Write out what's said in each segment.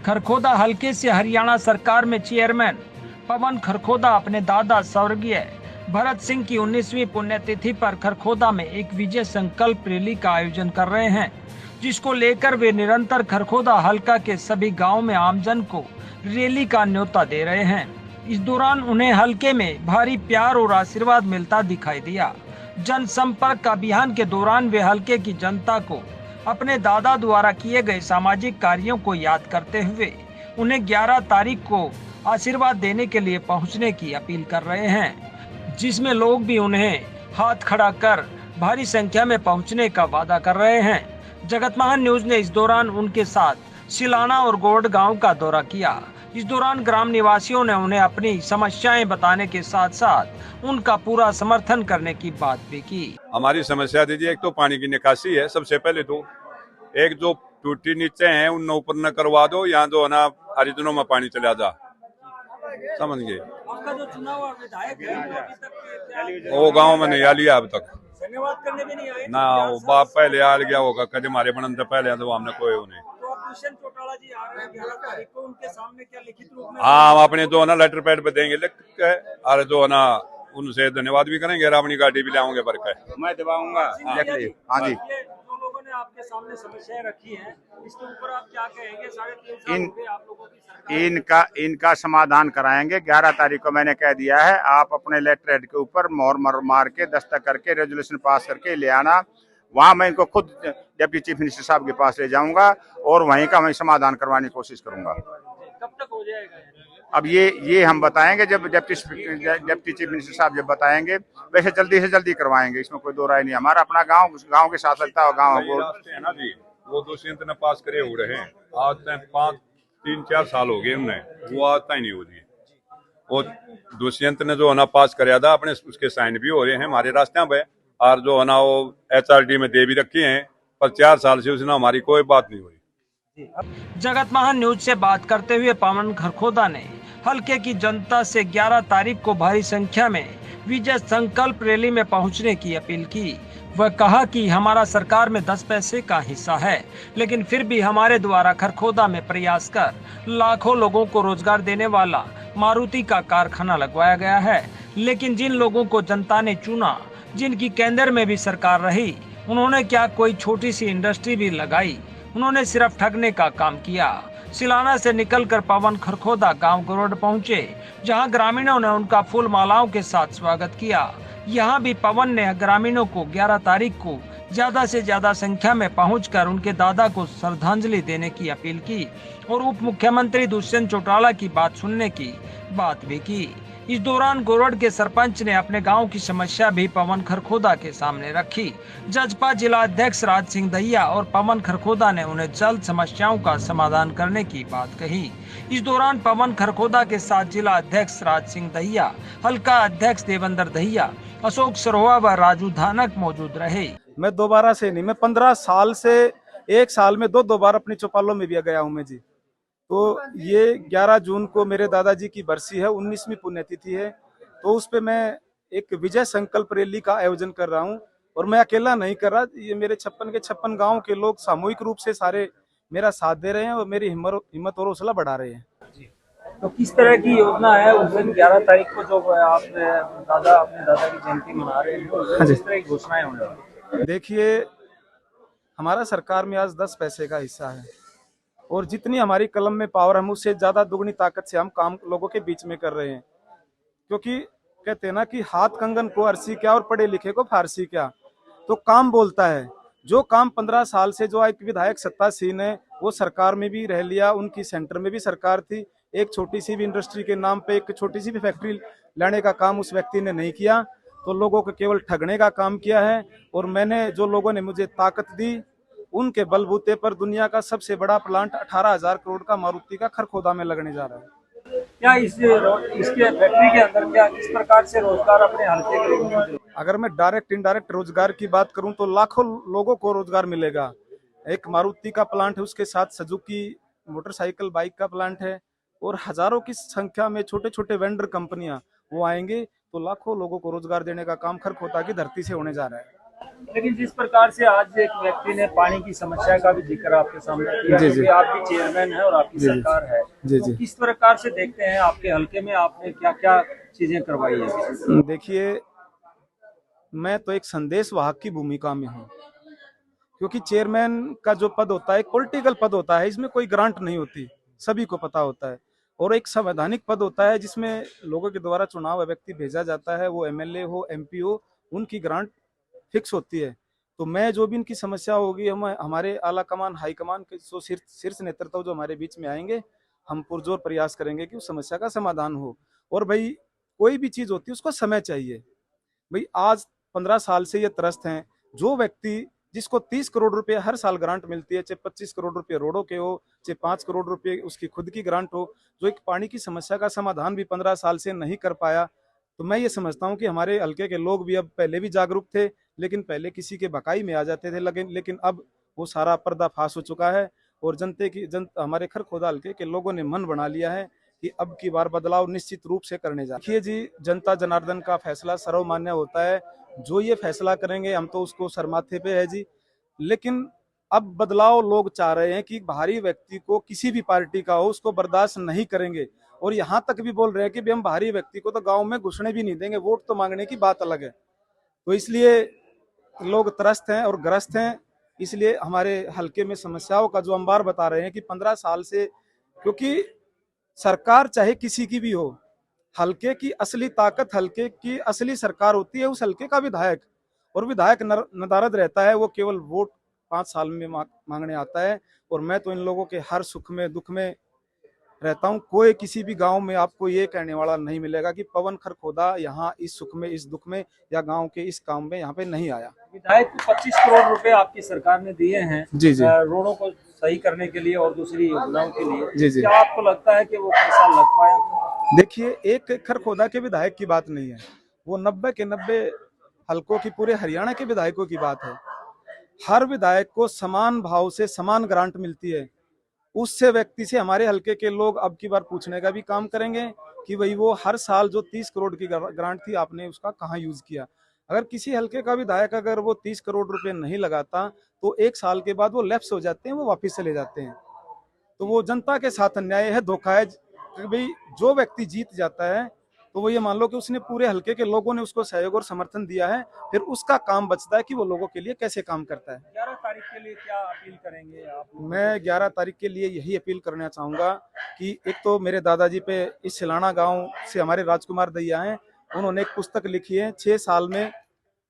खरखोदा हलके से हरियाणा सरकार में चेयरमैन पवन खरखोदा अपने दादा स्वर्गीय भरत सिंह की 19वीं पुण्यतिथि पर खरखोदा में एक विजय संकल्प रैली का आयोजन कर रहे हैं, जिसको लेकर वे निरंतर खरखोदा हलका के सभी गांव में आमजन को रैली का न्योता दे रहे हैं। इस दौरान उन्हें हलके में भारी प्यार और आशीर्वाद मिलता दिखाई दिया। जनसंपर्क अभियान के दौरान वे हलके की जनता को अपने दादा द्वारा किए गए सामाजिक कार्यों को याद करते हुए उन्हें 11 तारीख को आशीर्वाद देने के लिए पहुंचने की अपील कर रहे हैं, जिसमें लोग भी उन्हें हाथ खड़ा कर भारी संख्या में पहुंचने का वादा कर रहे हैं। जगतमहल न्यूज ने इस दौरान उनके साथ सिलाना और गोड गांव का दौरा किया। इस दौरान ग्राम निवासियों ने उन्हें अपनी समस्याएं बताने के साथ साथ उनका पूरा समर्थन करने की बात भी की। हमारी समस्या दीजिए, एक तो पानी की निकासी है सबसे पहले, तो एक जो टूटी नीचे हैं उन ऊपर न करवा दो, यहाँ जो है ना हरिजनों में पानी चला जा, समझ गए। आपका जो चुनाव विधायक है वो गाँव में नहीं आ लिया अब तक, धन्यवाद करने भी नहीं आए ना वो बाप पहले आ गया होगा, कभी हमारे बनन से पहले तो हमने कोई उन्हें। चौटाला जी आ रहे हैं 11 तारीख को, उनके सामने क्या लिखित रूप में? हाँ, हम अपने जो है ना लेटर पैड पे देंगे लिख के, और जो है ना उनसे धन्यवाद भी करेंगे, अपनी गाड़ी भी लाऊंगे भर के, मैं दिवाऊंगा। हाँ जी, जो लोगों ने आपके सामने समस्याएं रखी हैं, इसके ऊपर आप क्या कहेंगे? 3.5 साल हो गए आप लोगों की सरकार। इनका समाधान कराएंगे। 11 तारीख को मैंने कह दिया है, आप अपने लेटर हेड के ऊपर मोहर मार के दस्तखत करके रेजोल्यूशन पास करके ले आना। वहाँ मैं इनको खुद डिप्टी चीफ मिनिस्टर साहब के पास ले जाऊंगा और वहीं का मैं समाधान करवाने की कोशिश करूंगा। कब तक हो जाएगा? अब ये हम बताएंगे जब डिप्टी चीफ मिनिस्टर साहब जब बताएंगे। वैसे जल्दी से जल्दी करवाएंगे, इसमें कोई दो राय नहीं। हमारा अपना गांव के साथ लगता है, गाँव है ना जी, वो दुष्यंत ने पास करे हुए हैं, आज तक 3-4 साल हो गए उन्हें, वो आज तक नहीं हो रही। वो दुष्यंत ने जो है ना पास कराया था अपने, उसके साइन भी हो रहे हैं हमारे रास्ते पे, और जो है ना वो HRD में दे भी रखी हैं, पर 4 साल से उसने हमारी कोई बात नहीं हुई। जगतमहल न्यूज से बात करते हुए पवन खरखोदा ने हलके की जनता से 11 तारीख को भारी संख्या में विजय संकल्प रैली में पहुंचने की अपील की। वह कहा कि हमारा सरकार में 10 पैसे का हिस्सा है, लेकिन फिर भी हमारे द्वारा खरखोदा में प्रयास कर लाखों लोगों को रोजगार देने वाला मारुति का कारखाना लगवाया गया है। लेकिन जिन लोगों को जनता ने चुना, जिनकी केंद्र में भी सरकार रही, उन्होंने क्या कोई छोटी सी इंडस्ट्री भी लगाई? उन्होंने सिर्फ ठगने का काम किया। सिलाना से निकलकर पवन खरखोदा गांव गोड पहुंचे, जहां ग्रामीणों ने उनका फूल मालाओं के साथ स्वागत किया। यहां भी पवन ने ग्रामीणों को 11 तारीख को ज्यादा से ज्यादा संख्या में पहुंचकर उनके दादा को श्रद्धांजलि देने की अपील की और उप मुख्यमंत्री दुष्यंत चौटाला की बात सुनने की बात भी की। इस दौरान गोरड के सरपंच ने अपने गांव की समस्या भी पवन खरखोदा के सामने रखी। जजपा जिला अध्यक्ष राज सिंह दहिया और पवन खरखोदा ने उन्हें जल्द समस्याओं का समाधान करने की बात कही। इस दौरान पवन खरखोदा के साथ जिला अध्यक्ष राज सिंह दहिया, हल्का अध्यक्ष देवेंद्र दहिया, अशोक सरोहा व राजू धानक मौजूद रहे। मैं दोबारा से नहीं, मैं 15 साल से एक साल में दो बार अपनी चौपालों में भी गया हूँ मैं जी। तो ये 11 जून को मेरे दादाजी की बरसी है, 19वीं पुण्यतिथि है, तो उस पे मैं एक विजय संकल्प रैली का आयोजन कर रहा हूँ। और मैं अकेला नहीं कर रहा, ये मेरे 56 गांव के लोग सामूहिक रूप से सारे मेरा साथ दे रहे हैं और मेरी हिम्मत और हौसला बढ़ा रहे हैं। तो किस तरह की योजना है उस दिन 11 तारीख को जो आप अपने दादा की जयंती मना रहे हैं, किस तरह की घोषणाएं होने वाली? देखिए, हमारा सरकार में आज 10 पैसे का हिस्सा है और जितनी हमारी कलम में पावर, हम उससे ज्यादा दुगनी ताकत से हम काम लोगों के बीच में कर रहे हैं। क्योंकि कहते हैं ना कि हाथ कंगन को अरसी क्या और पढ़े लिखे को फारसी क्या। तो काम बोलता है। जो काम 15 साल से जो एक विधायक सत्तासीन है, वो सरकार में भी रह लिया, उनकी सेंटर में भी सरकार थी, एक छोटी सी भी इंडस्ट्री के नाम पे एक छोटी सी भी फैक्ट्री लाने का काम उस व्यक्ति ने नहीं किया। तो लोगों को केवल ठगने का काम किया है। और मैंने, जो लोगों ने मुझे ताकत दी, उनके बलबूते पर दुनिया का सबसे बड़ा प्लांट 18,000 करोड़ का मारुति का खरखोदा में लगने जा रहा है। क्या इसके फैक्ट्री के अंदर क्या किस प्रकार से रोजगार अपने हल्के के लोगों? अगर मैं डायरेक्ट इनडायरेक्ट रोजगार की बात करूं तो लाखों लोगों को रोजगार मिलेगा। एक मारुति का प्लांट है, उसके साथ सुजुकी मोटरसाइकिल बाइक का प्लांट है और हजारों की संख्या में छोटे छोटे वेंडर कंपनियां वो आएंगे, तो लाखों लोगों को रोजगार देने का काम खरखोदा की धरती से होने जा रहा है। लेकिन जिस प्रकार से आज एक व्यक्ति ने पानी की समस्या का भी जिक्र आपके सामने किया, जी, जी। क्योंकि आप भी चेयरमैन है और आपकी जी, जी। सरकार है, जी, तो जी। किस प्रकार से देखते हैं आपके हल्के में आपने क्या क्या चीजें करवाई है? देखिए, मैं तो एक संदेश वाहक की भूमिका में हूँ, क्योंकि चेयरमैन का जो पद होता है एक पॉलिटिकल पद होता है, इसमें कोई ग्रांट नहीं होती, सभी को पता होता है। और एक संवैधानिक पद होता है जिसमें लोगों के द्वारा चुनाव व्यक्ति भेजा जाता है, वो एमएलए हो, एमपी हो, उनकी ग्रांट फिक्स होती है। तो मैं जो भी इनकी समस्या होगी, हम हमारे आला कमान, हाई कमान के जो शीर्ष नेतृत्व जो हमारे बीच में आएंगे, हम पुरजोर प्रयास करेंगे कि उस समस्या का समाधान हो। और भाई, कोई भी चीज होती है उसको समय चाहिए। भाई, आज 15 साल से ये त्रस्त हैं। जो व्यक्ति जिसको 30 करोड़ रुपए हर साल ग्रांट मिलती है, चाहे 25 करोड़ रुपए रोडों के हो, चाहे 5 करोड़ रुपए उसकी खुद की ग्रांट हो, जो एक पानी की समस्या का समाधान भी 15 साल से नहीं कर पाया, तो मैं ये समझता हूँ कि हमारे हल्के के लोग भी अब पहले भी जागरूक थे, लेकिन पहले किसी के बकाई में आ जाते थे, लेकिन अब वो सारा पर्दाफाश हो चुका है। और हमारे खरखोदा हल्के के लोगों ने मन बना लिया है कि अब की बार बदलाव निश्चित रूप से करने जा। देखिए जी, जनता जनार्दन का फैसला सर्वमान्य होता है। जो ये फैसला करेंगे हम तो उसको सरमाथे पे है जी। लेकिन अब बदलाव लोग चाह रहे हैं कि बाहरी व्यक्ति को, किसी भी पार्टी का हो, उसको बर्दाश्त नहीं करेंगे। और यहाँ तक भी बोल रहे हैं कि भी हम बाहरी व्यक्ति को तो गांव में घुसने भी नहीं देंगे, वोट तो मांगने की बात अलग है। तो इसलिए लोग त्रस्त हैं और ग्रस्त हैं। इसलिए हमारे हल्के में समस्याओं का जो अंबार बता रहे हैं कि 15 साल से, क्योंकि सरकार चाहे किसी की भी हो, हल्के की असली ताकत, हल्के की असली सरकार होती है उस हल्के का विधायक। और विधायक नदारद रहता है, वो केवल वोट 5 साल में मांगने आता है। और मैं तो इन लोगों के हर सुख में दुख में रहता हूँ। कोई किसी भी गांव में आपको ये कहने वाला नहीं मिलेगा कि पवन खरखोदा यहाँ इस सुख में, इस दुख में, या गांव के इस काम में यहाँ पे नहीं आया। विधायक को 25 करोड़ रुपए आपकी सरकार ने दिए हैं जी, जी। रोडों को सही करने के लिए और दूसरी योजनाओं के लिए। जी, जी। क्या आपको लगता है कि वो पैसा लग पाया? देखिए, एक खरखोदा के विधायक की बात नहीं है, वो 90 के 90 हल्कों की, पूरे हरियाणा के विधायकों की बात है। हर विधायक को समान भाव से समान ग्रांट मिलती है। उससे व्यक्ति से हमारे हल्के के लोग अब की बार पूछने का भी काम करेंगे कि भाई, वो हर साल जो 30 करोड़ की ग्रांट थी, आपने उसका कहाँ यूज किया। अगर किसी हल्के का विधायक अगर वो 30 करोड़ रुपए नहीं लगाता, तो 1 साल के बाद वो लैप्स हो जाते हैं, वो वापिस चले जाते हैं। तो वो जनता के साथ अन्याय है, धोखा है। भाई, जो व्यक्ति जीत जाता है तो वो ये मान लो कि उसने पूरे हल्के के लोगों ने उसको सहयोग और समर्थन दिया है, फिर उसका काम बचता है कि वो लोगों के लिए कैसे काम करता है। 11 तारीख के लिए क्या अपील करेंगे आप? मैं 11 तारीख के लिए यही अपील करना चाहूँगा कि एक तो मेरे दादाजी पे, इस सिलाना गांव से हमारे राजकुमार दैया हैं, उन्होंने एक पुस्तक लिखी है 6 साल में,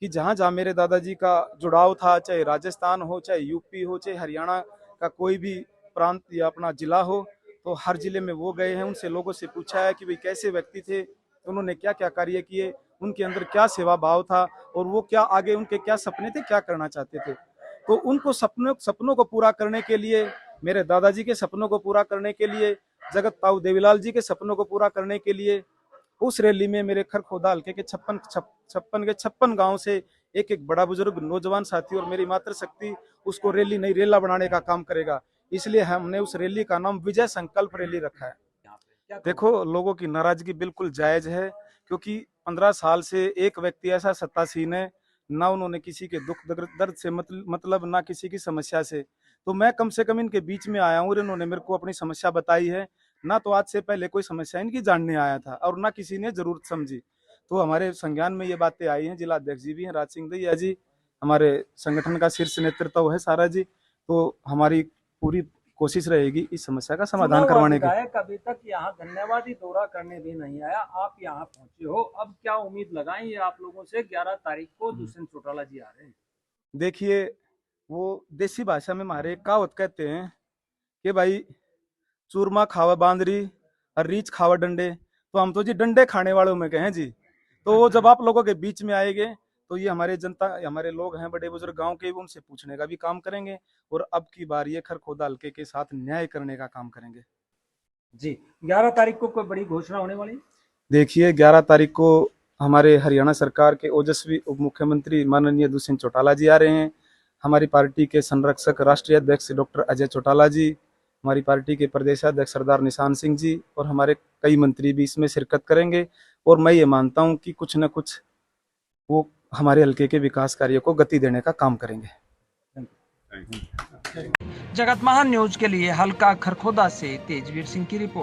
कि जहाँ जहाँ मेरे दादाजी का जुड़ाव था, चाहे राजस्थान हो, चाहे यूपी हो, चाहे हरियाणा का कोई भी प्रांत या अपना जिला हो, तो हर जिले में वो गए हैं। उनसे लोगों से पूछा है कि भाई कैसे व्यक्ति थे, उन्होंने क्या क्या कार्य किए, उनके अंदर क्या सेवा भाव था, और वो क्या आगे उनके क्या सपने थे, क्या करना चाहते थे। तो उनको सपनों को पूरा करने के लिए, मेरे दादाजी के सपनों को पूरा करने के लिए, जगत ताऊ देवीलाल जी के सपनों को पूरा करने के लिए, उस रैली में मेरे खरखोदा हल्के के 56 गांव से एक बड़ा बुजुर्ग, नौजवान साथी और मेरी मातृशक्ति उसको रैली नहीं रेला बनाने का काम करेगा। इसलिए हमने उस रैली का नाम विजय संकल्प रैली रखा है। देखो, लोगों की नाराजगी बिल्कुल जायज है, क्योंकि 15 साल से एक व्यक्ति ऐसा सत्तासीन है, ना उन्होंने किसी के दुख दर्द से मतलब ना किसी की समस्या से। तो मैं कम से कम इनके बीच में आया हूँ और इन्होंने मेरे को अपनी समस्या बताई है। ना तो आज से पहले कोई समस्या इनकी जानने आया था और ना किसी ने जरूरत समझी। तो हमारे संज्ञान में ये बातें आई हैं। जिला अध्यक्ष जी भी हैं, राज सिंह दैया जी, हमारे संगठन का शीर्ष नेतृत्व है सारा जी। तो हमारी पूरी कोशिश रहेगी इस समस्या का समाधान करवाने की। विधायक अभी तक यहाँ धन्यवादी दौरा करने भी नहीं आया, आप यहाँ पहुंचे हो, अब क्या उम्मीद लगाएंगे आप लोगों से? 11 तारीख को दुष्यंत चौटाला जी आ रहे हैं। देखिए, वो देसी भाषा में हमारे कहावत कहते हैं कि भाई, चूरमा खावा बांदरी और रीछ खावा डंडे। तो हम तो जी डंडे खाने वालों में कहें जी। तो वो जब आप लोगों के बीच में आएंगे, तो ये हमारे जनता, हमारे लोग हैं बड़े बुजुर्ग गांव के, उनसे पूछने का भी काम करेंगे और अब की बार ये खरखोदा हल्के के साथ न्याय करने का काम करेंगे जी। 11 तारीख को कोई बड़ी घोषणा होने वाली? देखिए, 11 तारीख को हमारे हरियाणा सरकार के ओजस्वी उप मुख्यमंत्री माननीय दुष्यंत चौटाला जी आ रहे हैं। हमारी पार्टी के संरक्षक राष्ट्रीय अध्यक्ष डॉक्टर अजय चौटाला जी, हमारी पार्टी के प्रदेशाध्यक्ष सरदार निशान सिंह जी और हमारे कई मंत्री भी इसमें शिरकत करेंगे। और मैं ये मानता हूँ कि कुछ न कुछ वो हमारे हल्के के विकास कार्यों को गति देने का काम करेंगे। जगत महान न्यूज के लिए हल्का खरखोदा से तेजवीर सिंह की रिपोर्ट।